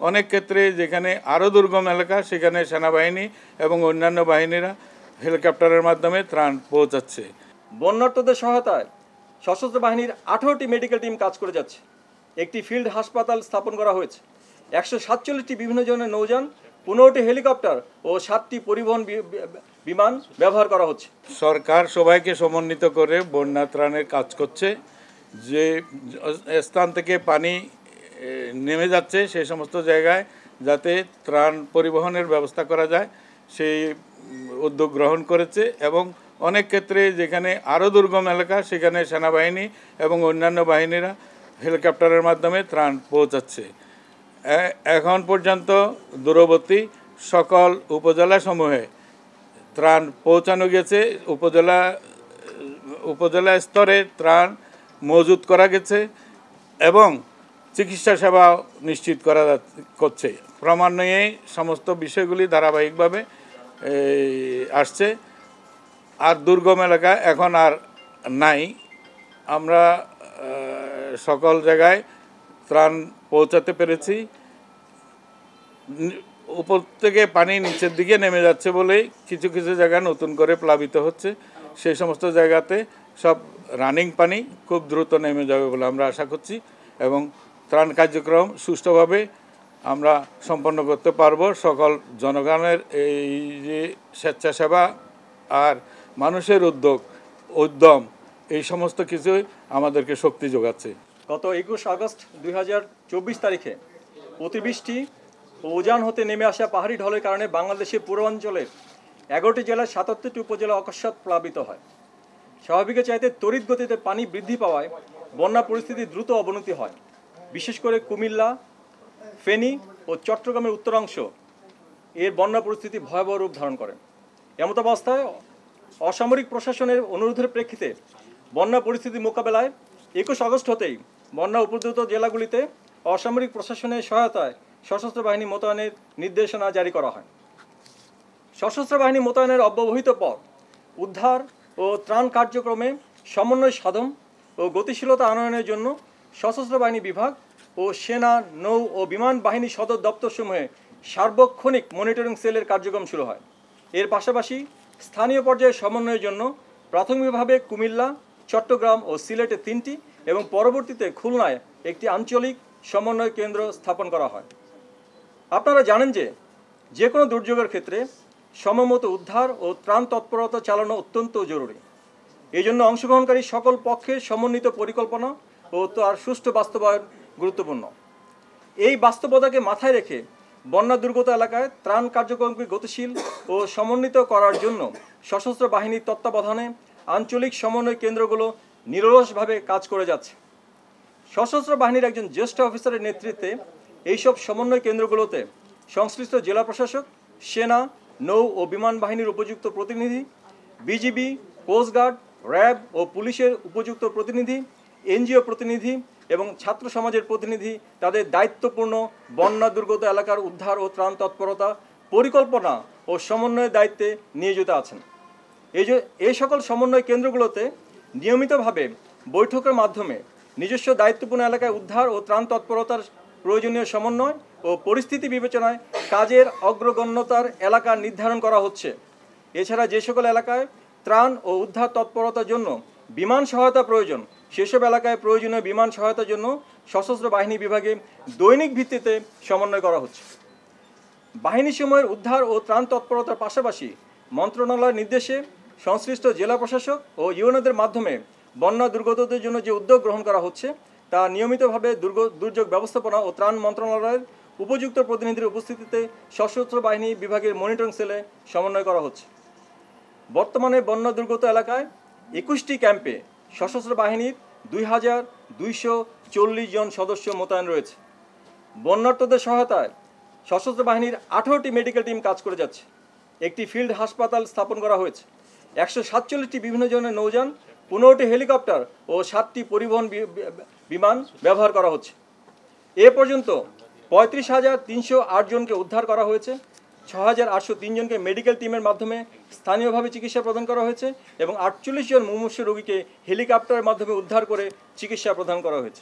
অনেক ক্ষেত্রে যেখানে আরও দুর্গম এলাকা সেখানে সেনাবাহিনী এবং অন্যান্য বাহিনীরা হেলিকপ্টারের মাধ্যমে ত্রাণ পৌঁছাচ্ছে। বন্যার্তদের সহায়তায় সশস্ত্র বাহিনীর 18টি মেডিকেল টিম কাজ করে যাচ্ছে। একটি ফিল্ড হাসপাতাল স্থাপন করা হয়েছে। 147টি বিভিন্ন ধরনের নৌযান, 15টি হেলিকপ্টার ও 7টি পরিবহন বিমান ব্যবহার করা হচ্ছে। সরকার সবাইকে সমন্বিত করে বন্যা ত্রাণের কাজ করছে। যে স্থান থেকে পানি নেমে যাচ্ছে সেই সমস্ত জায়গায় যাতে ত্রাণ পরিবহনের ব্যবস্থা করা যায় সেই উদ্যোগ গ্রহণ করেছে এবং অনেক ক্ষেত্রে যেখানে আরও দুর্গম এলাকা সেখানে সেনাবাহিনী এবং অন্যান্য বাহিনীরা হেলিকপ্টারের মাধ্যমে ত্রাণ পৌঁছাচ্ছে। এখন পর্যন্ত দূরবর্তী সকল উপজেলাসমূহে ত্রাণ পৌঁছানো গেছে। উপজেলা স্তরে ত্রাণ মজুত করা গেছে এবং চিকিৎসা সেবা নিশ্চিত করা করছে। ক্রমান্বয়ে সমস্ত বিষয়গুলি ধারাবাহিকভাবে আসছে। আর দুর্গম এলাকা এখন আর নাই। আমরা সকল জায়গায় ত্রাণ পৌঁছাতে পেরেছি। উপর থেকে পানি নিচের দিকে নেমে যাচ্ছে বলেই কিছু কিছু জায়গা নতুন করে প্লাবিত হচ্ছে। সেই সমস্ত জায়গাতে সব রানিং পানি খুব দ্রুত নেমে যাবে বলে আমরা আশা করছি এবং ত্রাণ কার্যক্রম সুষ্ঠুভাবে আমরা সম্পন্ন করতে পারব। সকল জনগণের এই যে স্বেচ্ছাসেবা আর মানুষের উদ্যম এই সমস্ত কিছুই আমাদেরকে শক্তি যোগাচ্ছে। গত 21 আগস্ট 2024 তারিখে অতিবৃষ্টি ও উজান হতে নেমে আসা পাহাড়ি ঢলের কারণে বাংলাদেশের পূর্বাঞ্চলের 11টি জেলার 77টি উপজেলা অকস্মাৎ প্লাবিত হয়। স্বাভাবিকের চাইতে তড়িৎ গতিতে পানি বৃদ্ধি পাওয়ায় বন্যা পরিস্থিতি দ্রুত অবনতি হয়। বিশেষ করে কুমিল্লা, ফেনী ও চট্টগ্রামের উত্তরাংশ এর বন্যা পরিস্থিতি ভয়াবহ রূপ ধারণ করে। এমত অবস্থায় অসামরিক প্রশাসনের অনুরোধের প্রেক্ষিতে বন্যা পরিস্থিতি মোকাবেলায় 21 আগস্ট হতেই বন্যা উপদ্রুত জেলাগুলিতে অসামরিক প্রশাসনের সহায়তায় সশস্ত্র বাহিনী মোতায়েনের নির্দেশনা জারি করা হয়। সশস্ত্র বাহিনী মোতায়েনের অব্যবহিত পর উদ্ধার ও ত্রাণ কার্যক্রমে সমন্বয় সাধন ও গতিশীলতা আনয়নের জন্য সশস্ত্র বাহিনী বিভাগ ও সেনা, নৌ ও বিমান বাহিনী সদর দপ্তরসমূহে সার্বক্ষণিক মনিটরিং সেলের কার্যক্রম শুরু হয়। এর পাশাপাশি স্থানীয় পর্যায়ে সমন্বয়ের জন্য প্রাথমিকভাবে কুমিল্লা, চট্টগ্রাম ও সিলেটে 3টি এবং পরবর্তীতে খুলনায় একটি আঞ্চলিক সমন্বয় কেন্দ্র স্থাপন করা হয়। আপনারা জানেন যে কোনো দুর্যোগের ক্ষেত্রে সময়মতো উদ্ধার ও ত্রাণ তৎপরতা চালানো অত্যন্ত জরুরি। এই জন্য অংশগ্রহণকারী সকল পক্ষের সমন্বিত পরিকল্পনা ও তার সুষ্ঠু বাস্তবায়ন গুরুত্বপূর্ণ। এই বাস্তবতাকে মাথায় রেখে বন্যা দুর্গত এলাকায় ত্রাণ কার্যক্রমকে গতিশীল ও সমন্বিত করার জন্য সশস্ত্র বাহিনীর তত্ত্বাবধানে আঞ্চলিক সমন্বয় কেন্দ্রগুলো নিরলসভাবে কাজ করে যাচ্ছে। সশস্ত্র বাহিনীর একজন জ্যেষ্ঠ অফিসারের নেতৃত্বে এইসব সমন্বয় কেন্দ্রগুলোতে সংশ্লিষ্ট জেলা প্রশাসক, সেনা, নৌ ও বিমান বাহিনীর উপযুক্ত প্রতিনিধি, বিজিবি, কোস্টগার্ড, র্যাব ও পুলিশের উপযুক্ত প্রতিনিধি, এনজিও প্রতিনিধি এবং ছাত্র সমাজের প্রতিনিধি তাদের দায়িত্বপূর্ণ বন্যা দুর্গত এলাকার উদ্ধার ও ত্রাণ তৎপরতা পরিকল্পনা ও সমন্বয়ের দায়িত্বে নিয়োজিত আছেন। এই সকল সমন্বয় কেন্দ্রগুলোতে নিয়মিতভাবে বৈঠকের মাধ্যমে নিজস্ব দায়িত্বপূর্ণ এলাকায় উদ্ধার ও ত্রাণ তৎপরতার প্রয়োজনীয় সমন্বয় ও পরিস্থিতি বিবেচনায় কাজের অগ্রগণ্যতার এলাকা নির্ধারণ করা হচ্ছে। এছাড়া যে সকল এলাকায় ত্রাণ ও উদ্ধার তৎপরতার জন্য বিমান সহায়তা প্রয়োজন সেসব এলাকায় প্রয়োজনীয় বিমান সহায়তার জন্য সশস্ত্র বাহিনী বিভাগে দৈনিক ভিত্তিতে সমন্বয় করা হচ্ছে। বাহিনী সমূহের উদ্ধার ও ত্রাণ তৎপরতার পাশাপাশি মন্ত্রণালয়ের নির্দেশে সংশ্লিষ্ট জেলা প্রশাসক ও ইউএনওদের মাধ্যমে বন্যা দুর্গতদের জন্য যে উদ্যোগ গ্রহণ করা হচ্ছে তা নিয়মিতভাবে দুর্যোগ ব্যবস্থাপনা ও ত্রাণ মন্ত্রণালয়ের উপযুক্ত প্রতিনিধির উপস্থিতিতে সশস্ত্র বাহিনী বিভাগের মনিটরিং সেলে সমন্বয় করা হচ্ছে। বর্তমানে বন্যা দুর্গত এলাকায় 21টি ক্যাম্পে সশস্ত্র বাহিনীর 2240 জন সদস্য মোতায়েন রয়েছে। বন্যার্তদের সহায়তায় সশস্ত্র বাহিনীর 18টি মেডিকেল টিম কাজ করে যাচ্ছে। একটি ফিল্ড হাসপাতাল স্থাপন করা হয়েছে। 147টি বিভিন্ন ধরনের নৌযান, 15টি হেলিকপ্টার ও 7টি পরিবহন বিমান ব্যবহার করা হচ্ছে। এ পর্যন্ত 35,308 জনকে উদ্ধার করা হয়েছে। 6,803 জনকে মেডিকেল টিমের মাধ্যমে স্থানীয়ভাবে চিকিৎসা প্রদান করা হয়েছে এবং 48 জন মুমূর্ষু রোগীকে হেলিকপ্টারের মাধ্যমে উদ্ধার করে চিকিৎসা প্রদান করা হয়েছে।